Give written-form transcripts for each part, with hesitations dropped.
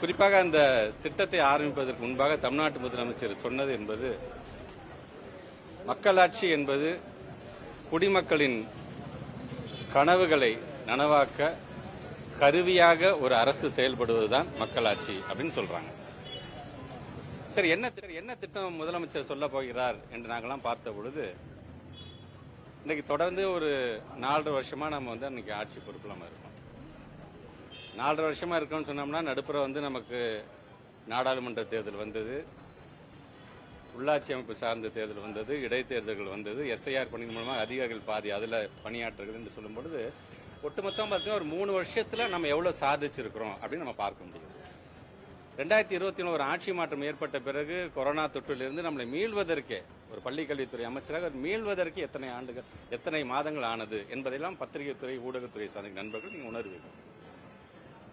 குறிப்பாக அந்த திட்டத்தை ஆரம்பிப்பதற்கு முன்பாக தமிழ்நாட்டு முதலமைச்சர் சொன்னது என்பது, மக்களாட்சி என்பது குடிமக்களின் கனவுகளை நனவாக்க கருவியாக ஒரு அரசு செயல்படுவதுதான் மக்களாட்சி அப்படின்னு சொல்றாங்க. சரி, என்ன திட்டம் முதலமைச்சர் சொல்ல போகிறார் என்று நாங்கள்லாம் பார்த்த பொழுது, இன்னைக்கு தொடர்ந்து ஒரு 4.5 வருஷமா நம்ம அன்னைக்கு ஆட்சி பொறுப்புல நம்ம இருக்கோம். 4.5 வருஷமா இருக்கோம்னு சொன்னோம்னா, நடுப்புற நமக்கு நாடாளுமன்ற தேர்தல் வந்தது, உள்ளாட்சி அமைப்பு சார்ந்த தேர்தல் வந்தது, இடைத்தேர்தல்கள் வந்தது, எஸ்ஐஆர் பணி மூலமாக அதிகாரிகள் பாதி அதில் பணியாற்றுகிறது என்று சொல்லும் பொழுது, ஒட்டுமொத்தம் பார்த்தீங்கன்னா ஒரு 3 வருஷத்துல நம்ம எவ்வளவு சாதிச்சிருக்கிறோம் அப்படின்னு நம்ம பார்க்க முடியும். 2021 ஒரு ஆட்சி மாற்றம் ஏற்பட்ட பிறகு கொரோனா தொற்றிலிருந்து நம்மளை மீள்வதற்கே, ஒரு பள்ளிக்கல்வித்துறை அமைச்சராக மீள்வதற்கு எத்தனை ஆண்டுகள், எத்தனை மாதங்கள் ஆனது என்பதையெல்லாம் பத்திரிகை துறை, ஊடகத்துறை சார்ந்த நண்பர்கள் நீங்க உணர்வீர்கள்.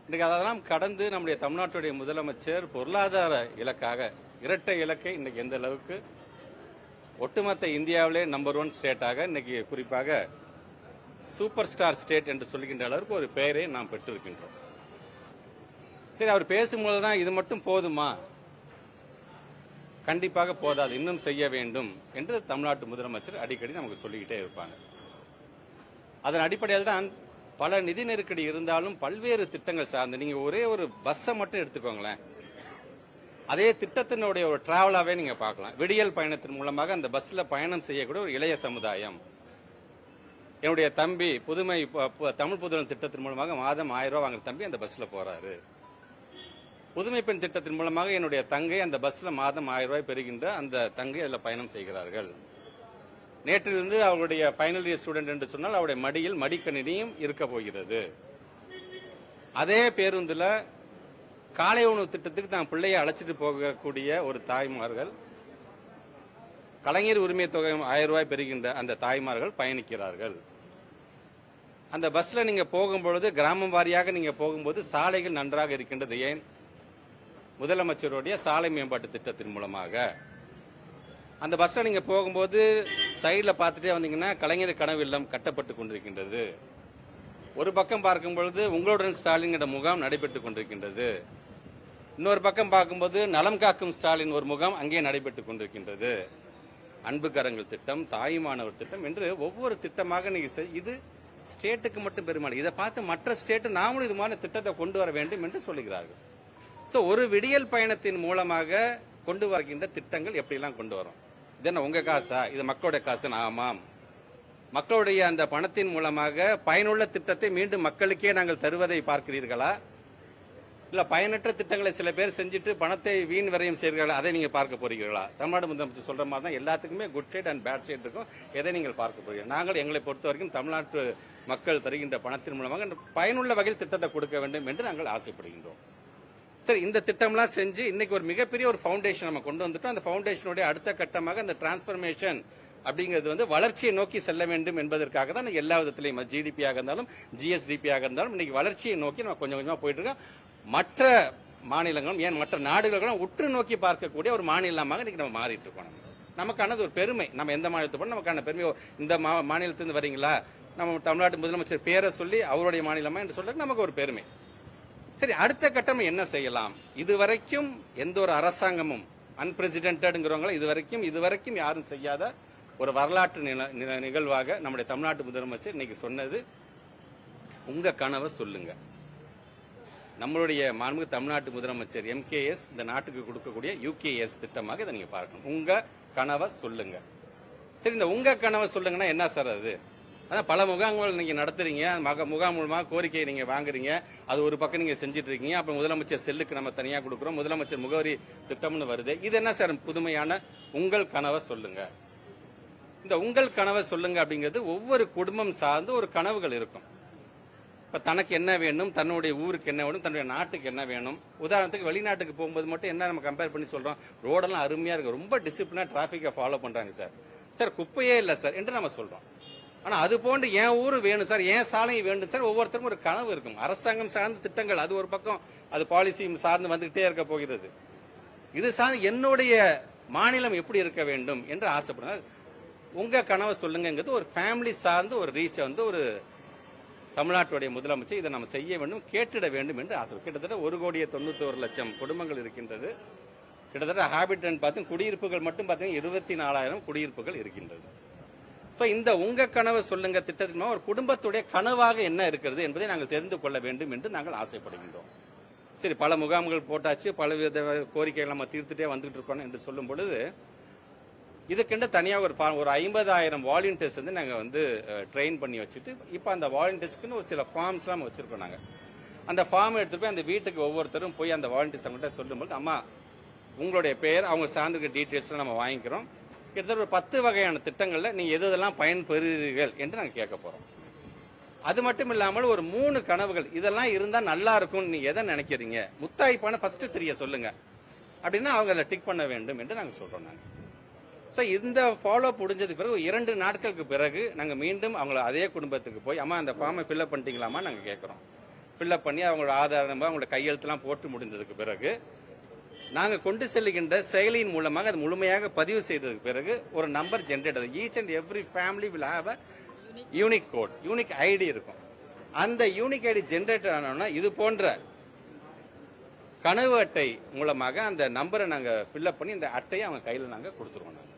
இன்னைக்கு அதெல்லாம் கடந்து நம்முடைய தமிழ்நாட்டுடைய முதலமைச்சர் பொருளாதார இலக்காக, இரட்டை இலக்கை இன்னைக்கு எந்த அளவுக்கு ஒட்டுமொத்த இந்தியாவிலே நம்பர் 1 ஸ்டேட்டாக, இன்னைக்கு குறிப்பாக சூப்பர் ஸ்டார் ஸ்டேட் என்று சொல்கின்ற அளவுக்கு ஒரு பெயரை நாம் பெற்றிருக்கின்றோம். சரி, அவர் பேசும்போது தான் இது மட்டும் போதுமா? கண்டிப்பாக போதாது, இன்னும் செய்ய வேண்டும் என்று தமிழ்நாட்டு முதலமைச்சர் அடிக்கடி நமக்கு சொல்லிக்கிட்டே இருப்பாங்க. அதன் அடிப்படையில் தான் பல நிதி நெருக்கடி இருந்தாலும் பல்வேறு திட்டங்கள் சார்ந்து, நீங்க ஒரே ஒரு பஸ்ஸை மட்டும் எடுத்துக்கோங்களேன், அதே திட்டத்தினுடைய ஒரு டிராவலாவே நீங்க பார்க்கலாம். விடியல் பயணத்தின் மூலமாக அந்த பஸ்ல பயணம் செய்யக்கூடிய ஒரு இளைய சமுதாயம். என்னுடைய தம்பி புதுமை தமிழ் புதுமை திட்டத்தின் மூலமாக மாதம் 1000 ரூபாய் வாங்குற தம்பி அந்த பஸ்ல போறாரு. புதுமை பெண் திட்டத்தின் மூலமாக என்னுடைய தங்கை அந்த பஸ்ல மாதம் 1000 ரூபாய் பெறுகின்ற அந்த தங்கை அதில் பயணம் செய்கிறார்கள். நேற்றிலிருந்து அவருடைய ஃபைனல் இயர் ஸ்டூடெண்ட் என்று சொன்னால் அவருடைய மடியில் மடிக்கணினியும் இருக்க போகிறது. அதே பேருந்துல காலை உணவு திட்டத்துக்கு தான் பிள்ளையை அழைச்சிட்டு போகக்கூடிய ஒரு தாய்மார்கள், கலைஞர் உரிமை தொகை 1000 ரூபாய் பெறுகின்ற அந்த தாய்மார்கள் பயணிக்கிறார்கள். அந்த பஸ்ல நீங்க போகும்பொழுது, கிராமம் வாரியாக நீங்க போகும்போது சாலைகள் நன்றாக இருக்கின்றது. ஏன்? முதலமைச்சருடைய சாலை மேம்பாட்டு திட்டத்தின் மூலமாக. அந்த பஸ்ல நீங்க போகும்போது சைட்ல பார்த்துட்டே வந்தீங்கன்னா கலைஞர் கனவு இல்லம் கட்டப்பட்டு கொண்டிருக்கின்றது. ஒரு பக்கம் பார்க்கும் பொழுது உங்களுடன் ஸ்டாலின் முகாம் நடைபெற்றுக் கொண்டிருக்கின்றது. இன்னொரு பக்கம் பார்க்கும்போது நலம் காக்கும் ஸ்டாலின் ஒரு முகாம் அங்கே நடைபெற்றுக் கொண்டிருக்கின்றது. அன்பு கரங்கள் திட்டம், தாய்மானவர் திட்டம் என்று ஒவ்வொரு திட்டமாக நீங்க, இது ஸ்டேட்டுக்கு மட்டும் பெருமாள். இதை பார்த்து மற்ற ஸ்டேட் நாமளும் இது மாதிரி திட்டத்தை கொண்டு வர வேண்டும் என்று சொல்லுகிறார்கள். சோ ஒரு விடியல் பயணத்தின் மூலமாக கொண்டு வருகின்ற திட்டங்கள் எப்படிலாம் கொண்டு வரும்? இது என்ன உங்க காசா? இது மக்களுடைய காசு. ஆமாம், மக்களுடைய அந்த பணத்தின் மூலமாக பயனுள்ள திட்டத்தை மீண்டும் மக்களுக்கே நாங்கள் தருவதை பார்க்கிறீர்களா? இல்ல பயனற்ற திட்டங்களை சில பேர் செஞ்சுட்டு பணத்தை வீண் வரையும் செய்கிறார்கள், அதை நீங்க பார்க்க போறீர்களா? தமிழ்நாடு முதலமைச்சர் சொல்ற மாதிரி தான் எல்லாத்துக்குமே good side and bad side இருக்கும். எதை நீங்கள் பார்க்க போறீங்க? நாங்கள் எங்களை பொறுத்த வரைக்கும் தமிழ்நாட்டு மக்கள் தருகின்ற பணத்தின் மூலமாக பயனுள்ள வகையில் திட்டத்தை கொடுக்க வேண்டும் என்று நாங்கள் ஆசைப்படுகின்றோம். சரி, இந்த திட்டம்லாம் செஞ்சு இன்னைக்கு ஒரு மிகப்பெரிய ஒரு ஃபவுண்டேஷன் நம்ம கொண்டு வந்துட்டோம். அந்த ஃபவுண்டேஷனுடைய அடுத்த கட்டமாக அந்த டிரான்ஸ்பர்மேஷன் அப்படிங்கிறது வளர்ச்சியை நோக்கி செல்ல வேண்டும் என்பதற்காக தான் எல்லா விதத்திலையும், ஜிடிபியாக இருந்தாலும் ஜிஎஸ்டிபியாக இருந்தாலும் இன்னைக்கு வளர்ச்சியை நோக்கி நம்ம கொஞ்சம் கொஞ்சமா போயிட்டு இருக்கோம். மற்ற மாநிலங்களும், ஏன் மற்ற நாடுகளும் உற்று நோக்கி பார்க்கக்கூடிய ஒரு மாநிலமாக இன்னைக்கு நம்ம மாறிட்டு இருக்கோம். நமக்கானது ஒரு பெருமை. நம்ம எந்த மாநிலத்தை போன நமக்கான பெருமை, இந்த மாநிலத்திலிருந்து வரீங்களா, நம்ம தமிழ்நாட்டு முதலமைச்சர் பேரை சொல்லி அவருடைய மாநிலமா என்று சொல்றது நமக்கு ஒரு பெருமை. சரி, அடுத்த கட்டம் என்ன செய்யலாம்? இதுவரைக்கும் எந்த ஒரு அரசாங்கமும் அன்பிரசிடென்ட்ங்கிறவங்க இதுவரைக்கும் யாரும் செய்யாத ஒரு வரலாற்று நிகழ்வாக நம்முடைய தமிழ்நாட்டு முதலமைச்சர் இன்னைக்கு சொன்னது, உங்க கனவை சொல்லுங்க. நம்மளுடைய மாண்புமிகு தமிழ்நாட்டு முதலமைச்சர் MKS இந்த நாட்டுக்கு கொடுக்கக்கூடிய UKS திட்டமாக இதை நீங்க பார்க்கணும். உங்க கனவை சொல்லுங்க. சரி, இந்த உங்க கனவை சொல்லுங்கன்னா என்ன சார் அது? அதான் பல முகாம்கள் நீங்க நடத்துறீங்க, முகாம் மூலமாக கோரிக்கையை நீங்க வாங்குறீங்க, அது ஒரு பக்கம் நீங்க செஞ்சுட்டு இருக்கீங்க. அப்ப முதலமைச்சர் செல்லுக்கு நம்ம தனியா கொடுக்குறோம், முதலமைச்சர் முகவரி திட்டம்னு வருது. இது என்ன சார் புதுமையான உங்கள் கனவை சொல்லுங்க? இந்த உங்கள் கனவை சொல்லுங்க அப்படிங்கிறது ஒவ்வொரு குடும்பம் சார்ந்து ஒரு கனவுகள் இருக்கும். இப்ப தனக்கு என்ன வேணும், தன்னுடைய ஊருக்கு என்ன வேணும், தன்னுடைய நாட்டுக்கு என்ன வேணும். உதாரணத்துக்கு வெளிநாட்டுக்கு போகும்போது மட்டும் என்ன நம்ம கம்பேர் பண்ணி சொல்றோம், ரோடெல்லாம் அருமையா இருக்கு, ரொம்ப டிசிப்ளினா டிராபிக்கை ஃபாலோ பண்றாங்க சார், சார் குப்பையே இல்லை சார் என்று நம்ம சொல்றோம். ஆனா அது போன்று என் ஊரு வேணும் சார், என் சாலையும் வேண்டும் சார், ஒவ்வொருத்தருக்கும் ஒரு கனவு இருக்கும். அரசாங்கம் சார்ந்த திட்டங்கள் அது ஒரு பக்கம், அது பாலிசி சார்ந்து வந்துகிட்டே இருக்க போகிறது. இது சார்ந்து என்னுடைய மாநிலம் எப்படி இருக்க வேண்டும் என்று ஆசைப்படுங்க. உங்க கனவை சொல்லுங்கிறது ஒரு ஃபேமிலி சார்ந்து ஒரு ரீச் ஒரு தமிழ்நாட்டுடைய முதலமைச்சர் இதை நம்ம செய்ய வேண்டும், கேட்டிட வேண்டும் என்று ஆசை. கிட்டத்தட்ட 1,91,00,000 குடும்பங்கள் இருக்கின்றது. கிட்டத்தட்ட ஹாபிட்டன்ட் பார்த்து குடியிருப்புகள் மட்டும் பார்த்தீங்கன்னா 24,000 குடியிருப்புகள் இருக்கின்றது. ஸோ இந்த உங்க கனவு சொல்லுங்க திட்டத்தின் ஒரு குடும்பத்துடைய கனவாக என்ன இருக்கிறது என்பதை நாங்கள் தெரிந்து கொள்ள வேண்டும் என்று நாங்கள் ஆசைப்படுகின்றோம். சரி, பல முகாம்கள் போட்டாச்சு, பலவித கோரிக்கைகள் நம்ம தீர்த்துட்டே வந்துட்டு இருக்கோம் என்று சொல்லும் பொழுது இதுக்கென்று தனியாக ஒரு 50,000 வாலண்டியர்ஸ் வந்து நாங்கள் வந்து ட்ரெயின் பண்ணி வச்சுட்டு இப்போ அந்த வாலண்டியர்ஸ்க்குன்னு ஒரு சில ஃபார்ம்ஸ்லாம் வச்சிருக்கோம். நாங்கள் அந்த ஃபார்ம் எடுத்துட்டு போய் அந்த வீட்டுக்கு ஒவ்வொருத்தரும் போய் அந்த வாலண்டியர்ஸ் அவங்கள்ட்ட சொல்லும்போது, அம்மா உங்களுடைய பெயர், அவங்க சார்ந்திருக்க டீட்டெயில்ஸ்லாம் நம்ம வாங்கிக்கிறோம். கிட்டத்தட்ட ஒரு 10 வகையான திட்டங்களில் நீங்கள் எதெல்லாம் பயன்பெறுகிறீர்கள் என்று நாங்கள் கேட்க போகிறோம். அது மட்டும் இல்லாமல் ஒரு 3 கனவுகள் இதெல்லாம் இருந்தால் நல்லா இருக்கும்னு நீங்க எதை நினைக்கிறீங்க, முத்தாய்ப்பான ஃபர்ஸ்ட் 3 சொல்லுங்க அப்படின்னா அவங்க அதில் டிக் பண்ண வேண்டும் என்று நாங்கள் சொல்றோம். நாங்கள் ஸோ இந்த ஃபாலோ முடிஞ்சதுக்கு பிறகு 2 நாட்களுக்கு பிறகு நாங்கள் மீண்டும் அவங்கள அதே குடும்பத்துக்கு போய், அம்மா அந்த ஃபார்மை ஃபில்அப் பண்ணிட்டீங்களாமா நாங்கள் கேட்குறோம். ஃபில்அப் பண்ணி அவங்களோட ஆதார நம்பர், அவங்களோட கையெழுத்துலாம் போட்டு முடிந்ததுக்கு பிறகு நாங்கள் கொண்டு செல்லுகின்ற செயலியின் மூலமாக அது முழுமையாக பதிவு செய்ததுக்கு பிறகு ஒரு நம்பர் ஜென்ரேட் ஆகுது. Each and every family will have a unique code, unique ID இருக்கும். அந்த யூனிக் ஐடி ஜென்ரேட் ஆனோம்னா இது போன்ற கனவு அட்டை மூலமாக அந்த நம்பரை நாங்கள் ஃபில்அப் பண்ணி இந்த அட்டையை அவங்க கையில் நாங்கள் கொடுத்துருவோம். நாங்கள்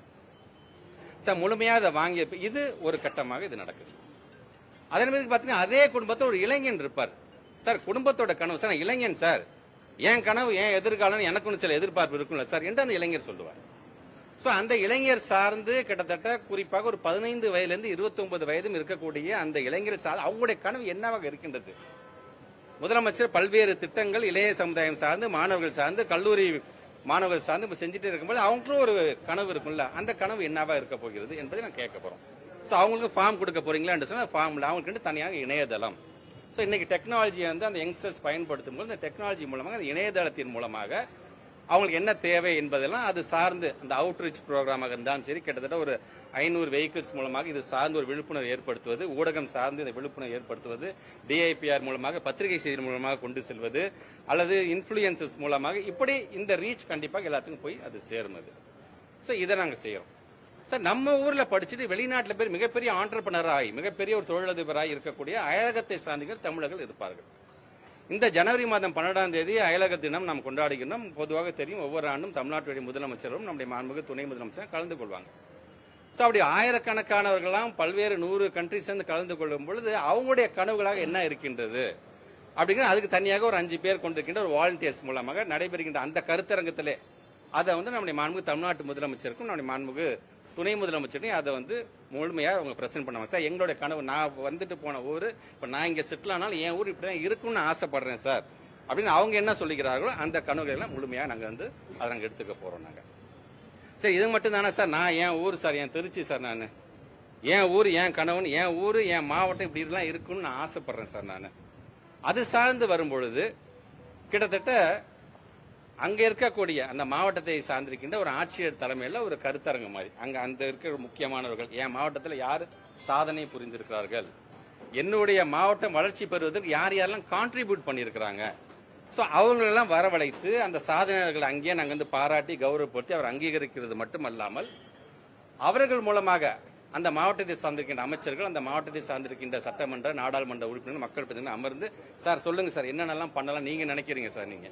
சார் முழுமையாக அதை வாங்கிய இது ஒரு கட்டமாக இது நடக்குது. அதன் பிறகு பார்த்தீங்கன்னா அதே குடும்பத்தில் ஒரு இளைஞன் இருப்பார். சார் குடும்பத்தோட கனவு சார், இளைஞன் சார், என் கனவு என் எதிர்காலம் எனக்கு ஒன்று சில எதிர்பார்ப்பு இருக்கும்ல சார் என்று அந்த இளைஞர் சொல்லுவார். ஸோ அந்த இளைஞர் சார்ந்து கிட்டத்தட்ட குறிப்பாக ஒரு 15 வயதிலிருந்து 29 வயதும் இருக்கக்கூடிய அந்த இளைஞர் சார்ந்து அவங்களுடைய கனவு என்னவாக இருக்கின்றது. முதலமைச்சர் பல்வேறு திட்டங்கள் இளைய சமுதாயம் சார்ந்து, மாணவர்கள் சார்ந்து, கல்லூரி மாணவர்கள் சார்ந்து இப்போ செஞ்சுட்டே இருக்கும்போது அவங்களும் ஒரு கனவு இருக்கும்ல, அந்த கனவு என்னவா இருக்க போகிறது என்பதை நான் கேட்க போறோம். ஸோ அவங்களுக்கு ஃபார்ம் கொடுக்க போறீங்களான்னு சொன்னால் ஃபார்ம்ல அவங்களுக்கு தனியாக இணையதளம். ஸோ இன்னைக்கு டெக்னாலஜியை வந்து அந்த யங்ஸ்டர்ஸ் பயன்படுத்தும் போது இந்த டெக்னாலஜி மூலமாக அந்த இணையதளத்தின் மூலமாக அவங்களுக்கு என்ன தேவை என்பதெல்லாம் அது சார்ந்து அந்த அவுட்ரீச் ப்ரோக்ராமாக இருந்தாலும் சரி, கிட்டத்தட்ட ஒரு 500 வெஹிக்கிள்ஸ் மூலமாக இது சார்ந்து ஒரு விழிப்புணர்வு ஏற்படுத்துவது, ஊடகம் சார்ந்து இந்த விழிப்புணர்வு ஏற்படுத்துவது, டிஐபிஆர் மூலமாக பத்திரிகை செய்தி மூலமாக கொண்டு செல்வது, அல்லது இன்ஃப்ளூயன்சஸ் மூலமாக, இப்படி இந்த ரீச் கண்டிப்பாக எல்லாத்துக்கும் போய் அது சேரும். அது ஸோ இதை நாங்கள் செய்கிறோம். சார் நம்ம ஊரில் படிச்சுட்டு வெளிநாட்டில் போய் மிகப்பெரிய ஆண்டர்பனராகி மிகப்பெரிய ஒரு தொழிலதிபராக இருக்கக்கூடிய அயலகத்தை சார்ந்தவர்கள் தமிழர்கள் இருப்பார்கள். இந்த ஜனவரி மாதம் 12ஆம் தேதி அயலக தினம் நாம் கொண்டாடுகிறோம். பொதுவாக தெரியும், ஒவ்வொரு ஆண்டும் தமிழ்நாட்டுடைய முதலமைச்சரும் நம்முடைய மாண்புமிகு துணை முதலமைச்சரும் கலந்து கொள்வாங்க. ஸோ அப்படி ஆயிரக்கணக்கானவர்களாம் பல்வேறு 100 கண்ட்ரிஸ் கலந்து கொள்ளும் பொழுது அவங்களுடைய கனவுகளாக என்ன இருக்கின்றது அப்படிங்கிற அதுக்கு தனியாக ஒரு 5 பேர் கொண்டிருக்கின்ற ஒரு வாலண்டியர்ஸ் மூலமாக நடைபெறுகின்ற அந்த கருத்தரங்கத்திலே அதை வந்து நம்முடைய மாண்புமிகு தமிழ்நாட்டு முதலமைச்சருக்கும் நம்முடைய மாண்புமிகு துணை முதலமைச்சரையும் அதை வந்து முழுமையாக அவங்க பிரசன்ட் பண்ணுவாங்க. சார் எங்களுடைய கனவு, நான் வந்துட்டு போன ஊர், இப்போ நான் இங்கே செட்டில் ஆனாலும் என் ஊர் இப்படி தான் இருக்குன்னு ஆசைப்படுறேன் சார் அப்படின்னு அவங்க என்ன சொல்லிக்கிறார்களோ அந்த கனவுகளெல்லாம் முழுமையாக நாங்கள் வந்து அதை நாங்கள் எடுத்துக்க போகிறோம். நாங்கள் சரி இது மட்டும் தானே சார், நான் என் ஊர் சார், என் திருச்சி சார், நான் என் ஊர் என் கனவுன்னு என் ஊர் என் மாவட்டம் இப்படிலாம் இருக்குன்னு நான் ஆசைப்படுறேன் சார். நான் அது சார்ந்து வரும்பொழுது கிட்டத்தட்ட அங்கே இருக்கக்கூடிய அந்த மாவட்டத்தை சார்ந்திருக்கின்ற ஒரு ஆட்சியர் தலைமையில் ஒரு கருத்தரங்கு மாதிரி அங்கே அந்த இருக்கிற முக்கியமானவர்கள், என் மாவட்டத்தில் யார் சாதனை புரிந்திருக்கிறார்கள், என்னுடைய மாவட்டம் வளர்ச்சி பெறுவதற்கு யார் யாரெல்லாம் கான்ட்ரிபியூட் பண்ணியிருக்கிறாங்க, ஸோ அவங்களெல்லாம் வரவழைத்து அந்த சாதனையாளர்கள் அங்கேயே நாங்கள் வந்து பாராட்டி கௌரவப்படுத்தி அவர் அங்கீகரிக்கிறது மட்டுமல்லாமல் அவர்கள் மூலமாக அந்த மாவட்டத்தை சார்ந்திருக்கின்ற அமைச்சர்கள், அந்த மாவட்டத்தை சார்ந்திருக்கின்ற சட்டமன்ற நாடாளுமன்ற உறுப்பினர்கள், மக்கள் பிரதிநிதிகள் அமர்ந்து சார் சொல்லுங்க சார் என்னென்னலாம் பண்ணலாம் நீங்க நினைக்கிறீங்க சார் நீங்க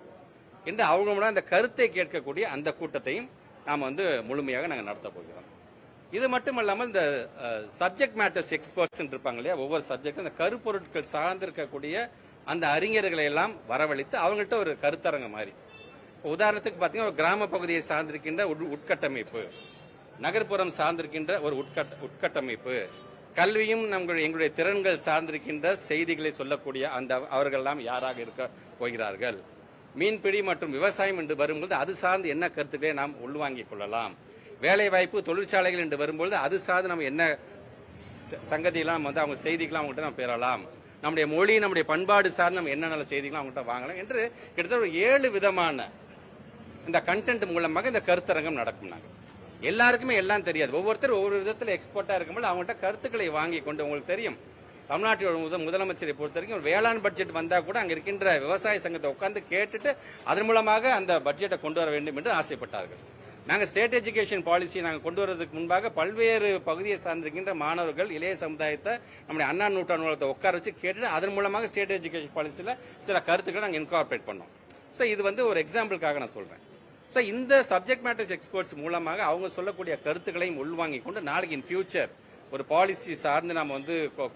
என்று அவங்க அந்த கருத்தை கேட்கக்கூடிய அந்த கூட்டத்தையும் நாம் வந்து முழுமையாக நாங்கள் நடத்த போகிறோம். இது மட்டுமல்லாமல் இந்த சப்ஜெக்ட் மேட்டர்ஸ் எக்ஸ்பர்ட்ஸ் இருப்பாங்க இல்லையா, ஒவ்வொரு சப்ஜெக்டும் அந்த கருப்பொருட்கள் சார்ந்திருக்கக்கூடிய அந்த அறிஞர்களை எல்லாம் வரவழைத்து அவங்கள்ட்ட ஒரு கருத்தரங்க மாதிரி, உதாரணத்துக்கு பார்த்தீங்கன்னா ஒரு கிராம பகுதியை சார்ந்திருக்கின்ற உட்கட்டமைப்பு, நகர்ப்புறம் சார்ந்திருக்கின்ற ஒரு உட்கட்டமைப்பு, கல்வியும் எங்களுடைய திறன்கள் சார்ந்திருக்கின்ற செய்திகளை சொல்லக்கூடிய அந்த அவர்கள் எல்லாம் யாராக இருக்க போகிறார்கள், மீன்பிடி மற்றும் விவசாயம் என்று வரும்போது அது சார்ந்து என்ன கருத்துக்களை நாம் உள்வாங்கிக் கொள்ளலாம், வேலை வாய்ப்பு தொழிற்சாலைகள் என்று வரும்போது அது சார்ந்து நம்ம என்ன சங்கதியெல்லாம் வந்து அவங்க செய்திகளாம் அவங்ககிட்ட நம்ம பெறலாம், நம்முடைய மொழி நம்முடைய பண்பாடு சார்ந்து நம்ம என்ன நல்ல செய்திகளும் அவங்ககிட்ட வாங்கலாம் என்று கிட்டத்தட்ட ஒரு 7 விதமான இந்த கண்டென்ட் மூலமாக இந்த கருத்தரங்கம் நடக்கும். நாங்கள் எல்லாருக்குமே எல்லாம் தெரியாது, ஒவ்வொருத்தரும் ஒவ்வொரு விதத்தில் எக்ஸ்பர்ட்டா இருக்கும்போது அவங்கள்ட்ட கருத்துக்களை வாங்கி கொண்டு, உங்களுக்கு தெரியும் தமிழ்நாட்டோட முதலமைச்சரை பொறுத்த வரைக்கும் ஒரு வேளாண் பட்ஜெட் வந்தா கூட அங்க இருக்கின்ற விவசாய சங்கத்தை உட்கார்ந்து கேட்டுட்டு அதன் மூலமாக அந்த பட்ஜெட்டை கொண்டு வர வேண்டும் என்று ஆசைப்பட்டார்கள். நாங்கள் ஸ்டேட் எஜுகேஷன் பாலிசி நாங்கள் கொண்டு வரதுக்கு முன்பாக பல்வேறு பகுதியை சார்ந்திருக்கின்ற மாணவர்கள் இளைய சமுதாயத்தை நம்முடைய அண்ணா நூற்றாண்டு உட்கார வச்சு கேட்டுட்டு அதன் மூலமாக ஸ்டேட் எஜுகேஷன் பாலிசியில் சில கருத்துக்களை நாங்கள் இன்கார்பரேட் பண்ணோம். ஸோ இது ஒரு எக்ஸாம்பிளுக்காக நான் சொல்றேன். ஸோ இந்த சப்ஜெக்ட் மேட்டர்ஸ் எக்ஸ்பர்ட்ஸ் மூலமாக அவங்க சொல்லக்கூடிய கருத்துக்களையும் உள்வாங்கி கொண்டு நாளைக்கு இன் ஃபியூச்சர் ஒரு பாலிசி சார்ந்து நம்ம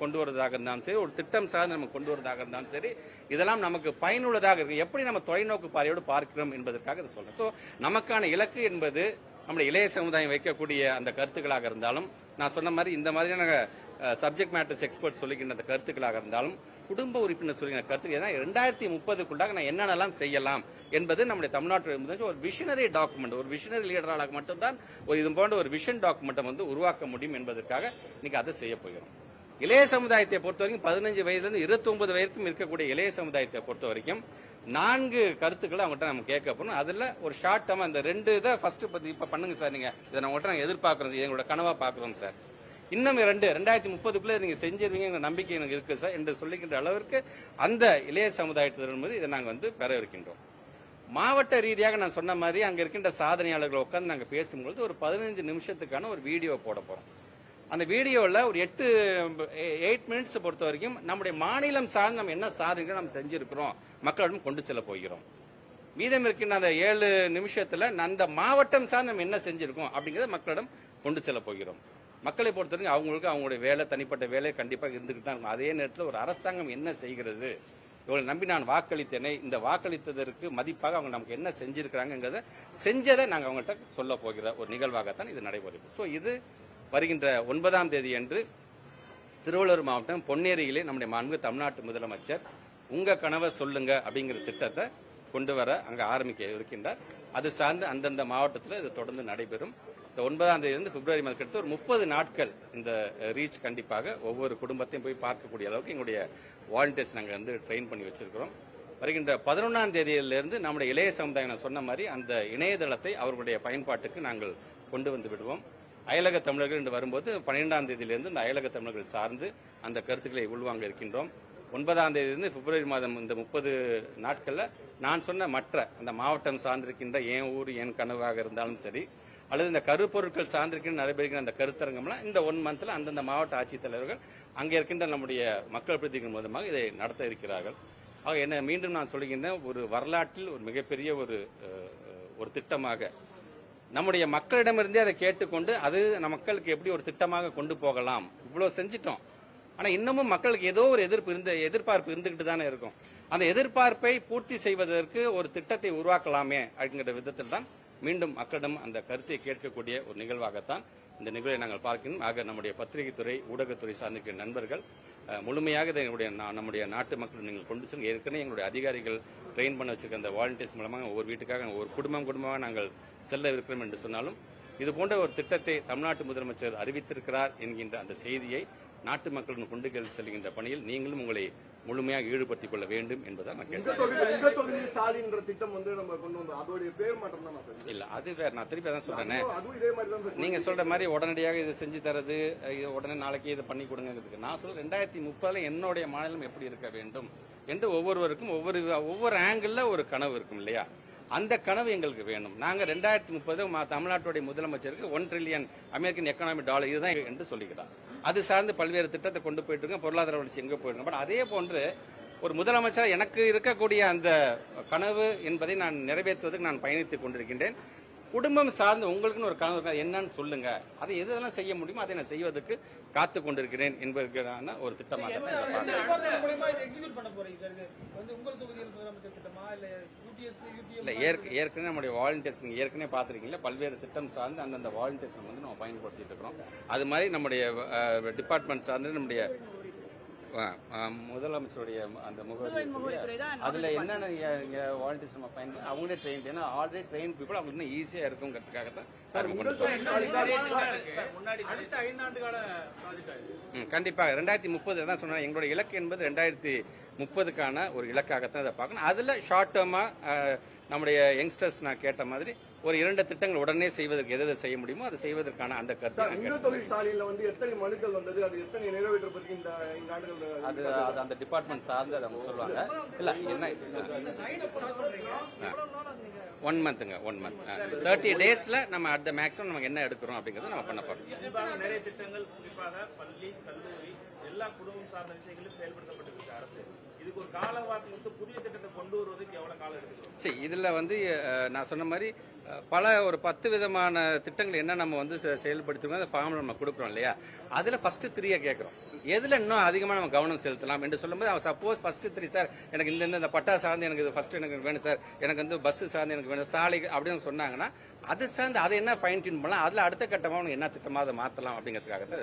கொண்டு வரதாக இருந்தாலும் சரி, ஒரு திட்டம் சார்ந்து நம்ம கொண்டு வரதாக இருந்தாலும் சரி, இதெல்லாம் நமக்கு பயனுள்ளதாக இருக்கு. எப்படி நம்ம தொலைநோக்கு பார்வையோடு பார்க்கிறோம் என்பதற்காக இதை சொல்றேன். ஸோ நமக்கான இலக்கு என்பது நம்முடைய இளைய சமுதாயம் வைக்கக்கூடிய அந்த கருத்துக்களாக இருந்தாலும், நான் சொன்ன மாதிரி இந்த மாதிரியான சப்ஜெக்ட் மேட்டர்ஸ் எக்ஸ்பர்ட் சொல்லுகின்ற அந்த கருத்துக்களாக இருந்தாலும், குடும்ப உறுப்பினர் சொல்லுகிற கருத்து 2030க்குள்ளாக நான் என்னென்னலாம் செய்யலாம் என்பது நம்முடைய தமிழ்நாட்டில் ஒரு விஷனரி டாக்குமெண்ட், ஒரு விஷனரி லீடராக மட்டும்தான் இது போன்ற ஒரு விஷன் டாக்குமெண்ட்டை உருவாக்க முடியும் என்பதற்காக இன்னைக்கு அதை செய்ய போகிறோம். இளைய சமுதாயத்தை பொறுத்த வரைக்கும் 15 வயதிலிருந்து 29 வயதுக்கும் இருக்கக்கூடிய இளைய சமுதாயத்தை பொறுத்த வரைக்கும் 4 கருத்துக்களை அவங்ககிட்ட நம்ம கேட்க போறோம். அதுல ஒரு ஷார்ட் டேர்மா இந்த 2 இதை ஃபர்ஸ்ட் இப்ப பண்ணுங்க சார், நீங்க இதை நம்மகிட்ட நாங்கள் எதிர்பார்க்கிறோம், எங்களோட கனவா பார்க்கிறோம் சார். இன்னும் 2030க்குள்ள நீங்க செஞ்சிருவீங்க நம்பிக்கை எனக்கு இருக்கு சார் என்று சொல்லிக்கின்ற அளவிற்கு அந்த இளைய சமுதாயத்திலிருந்து இதை நாங்கள் பெற இருக்கின்றோம். மாவட்ட ரீதியாக நான் சொன்ன மாதிரி அங்க இருக்கின்ற சாதனையாளர்களை உட்கார்ந்து நாங்கள் பேசும்பொழுது ஒரு 15 நிமிஷத்துக்கான ஒரு வீடியோ போட போறோம். அந்த வீடியோவில் ஒரு 8 மினிட்ஸ் பொறுத்த வரைக்கும் நம்முடைய மாநிலம் சார்ந்து நம்ம என்ன சாதனைகள் நம்ம செஞ்சிருக்கிறோம் மக்களிடம் கொண்டு செல்ல போகிறோம். மீதம் இருக்கின்ற அந்த 7 நிமிஷத்துல அந்த மாவட்டம் சார்ந்து நம்ம என்ன செஞ்சிருக்கோம் அப்படிங்கிறத மக்களிடம் கொண்டு செல்ல போகிறோம். மக்களை பொறுத்த வரைக்கும் அவங்களுக்கு அவங்களுடைய வேலை, தனிப்பட்ட வேலை கண்டிப்பாக இருந்துகிட்டு தான் இருக்கும். அதே நேரத்தில் ஒரு அரசாங்கம் என்ன செய்கிறது, இவங்களை நம்பி நான் வாக்களித்தேனே, இந்த வாக்களித்ததற்கு மதிப்பாக அவங்க நமக்கு என்ன செஞ்சிருக்கிறாங்கிறத செஞ்சதை நாங்கள் அவங்கள்ட்ட சொல்ல போகிற ஒரு நிகழ்வாகத்தான் இது நடைபெறும். ஸோ இது வருகின்ற 9ஆம் தேதி அன்று திருவள்ளூர் மாவட்டம் பொன்னேரியிலே நம்முடைய மாண்பு தமிழ்நாட்டு முதலமைச்சர் உங்க கனவை சொல்லுங்க அப்படிங்கிற திட்டத்தை கொண்டு வர அங்கே ஆரம்பிக்க இருக்கின்றார். அது சார்ந்து அந்தந்த மாவட்டத்தில் இது தொடர்ந்து நடைபெறும். இந்த 9ஆம் தேதியிலிருந்து பிப்ரவரி மாதம் கிட்ட ஒரு 30 நாட்கள் இந்த ரீச் கண்டிப்பாக ஒவ்வொரு குடும்பத்தையும் போய் பார்க்கக்கூடிய அளவுக்கு எங்களுடைய வாலண்டியர்ஸ் நாங்கள் ட்ரெயின் பண்ணி வச்சிருக்கிறோம். வருகின்ற 11ஆம் தேதியிலிருந்து நம்முடைய இளைய சமுதாயம் நான் சொன்ன மாதிரி அந்த இணையதளத்தை அவர்களுடைய பயன்பாட்டுக்கு நாங்கள் கொண்டு வந்து விடுவோம். அயலக தமிழர்கள் என்று வரும்போது 12ஆம் தேதியிலிருந்து இந்த அயலக தமிழர்கள் சார்ந்து அந்த கருத்துக்களை உள்வாங்க இருக்கின்றோம். 9ஆம் தேதியிலிருந்து பிப்ரவரி மாதம் இந்த 30 நாட்களில் நான் சொன்ன மற்ற அந்த மாவட்டம் சார்ந்திருக்கின்ற என் ஊர் என் கனவாக இருந்தாலும் சரி, அல்லது இந்த கருப்பொருட்கள் சார்ந்திருக்கின்ற நடைபெறுகிற அந்த கருத்தரங்கம்லாம் இந்த 1 மந்த்ல அந்தந்த மாவட்ட ஆட்சித்தலைவர்கள் அங்கே இருக்கின்ற நம்முடைய மக்கள் பிரதிநிதிகள் மூலமாக இதை நடத்த இருக்கிறார்கள். ஆக என்ன மீண்டும் நான் சொல்கின்ற ஒரு வரலாற்றில் ஒரு மிகப்பெரிய ஒரு திட்டமாக நம்முடைய மக்களிடமிருந்தே அதை கேட்டுக்கொண்டு அது மக்களுக்கு எப்படி ஒரு திட்டமாக கொண்டு போகலாம். இவ்வளவு செஞ்சிட்டோம், ஆனா இன்னமும் மக்களுக்கு ஏதோ ஒரு எதிர்பார்ப்பு இருந்துகிட்டு தானே இருக்கும். அந்த எதிர்பார்ப்பை பூர்த்தி செய்வதற்கு ஒரு திட்டத்தை உருவாக்கலாமே அப்படிங்கிற விதத்தில் தான் மீண்டும் மக்களிடம் அந்த கருத்தை கேட்கக்கூடிய ஒரு நிகழ்வாகத்தான் இந்த நிகழ்வை நாங்கள் பார்க்கணும். ஆக நம்முடைய பத்திரிகை துறை, ஊடகத்துறை சார்ந்திருக்கிற நண்பர்கள் முழுமையாக இதை நம்முடைய நாட்டு மக்கள் நீங்கள் கொண்டு செல்லுங்க. ஏற்கனவே எங்களுடைய அதிகாரிகள் ட்ரெயின் பண்ண வச்சிருக்க அந்த வாலண்டியர்ஸ் மூலமாக ஒவ்வொரு வீட்டுக்காக ஒரு குடும்பமாக நாங்கள் செல்ல இருக்கிறோம் என்று சொன்னாலும் இது போன்ற ஒரு திட்டத்தை தமிழ்நாட்டு முதலமைச்சர் அறிவித்திருக்கிறார் என்கின்ற அந்த செய்தியை நாட்டு மக்களுடன் கொண்டு செல்கின்ற பணியில் நீங்களும் உங்களை முழுமையாக ஈடுபடுத்திக் கொள்ள வேண்டும் என்பதை நான் இல்ல அது வேற. நான் திருப்பி அதான் சொல்றேன், நீங்க சொல்ற மாதிரி உடனடியாக இதை செஞ்சு தரது, உடனே நாளைக்கு இதை பண்ணி கொடுங்கிறதுக்கு நான் சொல்றேன் 2030 என்னுடைய மாநிலம் எப்படி இருக்க வேண்டும் என்று ஒவ்வொருவருக்கும் ஒவ்வொரு ஆங்கிள் ஒரு கனவு இருக்கும் இல்லையா? அந்த கனவு எங்களுக்கு வேணும். நாங்க 2030 தமிழ்நாட்டுடைய முதலமைச்சருக்கு $1 trillion அமெரிக்கன் எக்கனாமிக் டாலர் இதுதான் என்று சொல்லிக்கிறார். அது சார்ந்து பல்வேறு திட்டத்தை கொண்டு போயிட்டு இருக்கோம். பொருளாதார வளர்ச்சி எங்க போயிருக்கோம். பட் அதே போன்று ஒரு முதலமைச்சர் எனக்கு இருக்கக்கூடிய அந்த கனவு என்பதை நான் நிறைவேற்றுவதற்கு நான் பயணித்துக் கொண்டிருக்கின்றேன். குடும்பம் சார்ந்து உங்களுக்குன்னு ஒரு கனவு என்னன்னு சொல்லுங்க, அதை எதெல்லாம் செய்ய முடியுமோ அதை நான் செய்வதற்கு காத்து கொண்டிருக்கிறேன் என்பதற்கான ஒரு திட்டமாக இல்ல. ஏற்கனவே நம்முடைய வாலண்டியர்ஸ் நீங்க ஏற்கனவே பாத்திருக்கீங்களா, பல்வேறு திட்டம் சார்ந்து அந்தந்த வாலண்டியர்ஸ் நம்ம பயன்படுத்திட்டு இருக்கிறோம். அது மாதிரி நம்முடைய டிபார்ட்மெண்ட் சார்ந்து நம்முடைய முதலமைச்சருடைய அந்த முகவரி அதுல என்னென்ன வாலண்டியர்ஸ் நம்ம பயன்படுத்தி அவங்களே ட்ரெயின், ஏன்னா ஆல்ரெடி ட்ரெயின் பீப்புள் அவங்களுக்கு இன்னும் ஈஸியா இருக்குங்கிறதுக்காகத்தான் கண்டிப்பாக 2030 தான் சொன்னா எங்களுடைய இலக்கு என்பது 2030க்கான ஒரு இலக்காகத்தான் இதை பார்க்கணும். அதுல ஷார்ட் டேர்மா நம்முடைய யங்ஸ்டர்ஸ் நான் கேட்ட மாதிரி ஒரு 2 திட்டங்கள் உடனே செய்வதற்கு எதை செய்ய முடியுமோ அதை செய்வதற்கான அந்த கருத்து எத்தனை மனுக்கள் வந்தது, அது எத்தனை நிறைவேற்றப்பட்டு இந்த ஆண்டுகள் அது அந்த டிபார்ட்மெண்ட் சார்ந்து அதை அவங்க சொல்லுவாங்க. இல்ல என்ன 1 மந்த்துங்க 1 மந்த் 30 டேஸ்ல நம்ம அட் த மேக்ஸிமம் நம்ம என்ன எடுக்கிறோம் அப்படிங்கறத நம்ம பண்ண போறோம். குறிப்பாக நிறைய திட்டங்கள் குறிப்பாக பள்ளி கல்லூரி எல்லா குடும்பம் சார்ந்த விஷயங்களும் செயல்படுத்தப்பட்டிருக்கு அரசு. இதுக்கு ஒரு கால அவகாசம் கொடுத்து புதிய திட்டத்தை கொண்டு வருவதற்கு எவ்வளவு காலம் எடுத்துக்கும்? சரி, இதுல வந்து நான் சொன்ன மாதிரி பல ஒரு 10 விதமான திட்டங்கள் என்ன நம்ம வந்து செயல்படுத்துறோம், அந்த ஃபார்ம்ல நம்ம கொடுக்குறோம் இல்லையா, அதுல ஃபர்ஸ்ட் 3 கேட்குறோம். எதுல இன்னும் அதிகமா நம்ம கவனம் செலுத்தலாம் என்று சொல்லும்போது அவன் சப்போஸ் ஃபர்ஸ்ட் 3 சார் எனக்கு இந்த பட்டா சார்ந்து எனக்கு இது ஃபர்ஸ்ட் எனக்கு வேணும் சார், எனக்கு வந்து பஸ் சார்ந்து எனக்கு வேணும், சாலை அப்படின்னு சொன்னாங்கன்னா அது சார்ந்து அதை என்ன ஃபைன் டியூன் பண்ணலாம், அதுல அடுத்த கட்டமாக அவங்க என்ன திட்டமாக அதை மாற்றலாம் அப்படிங்கிறதுக்காக தான்.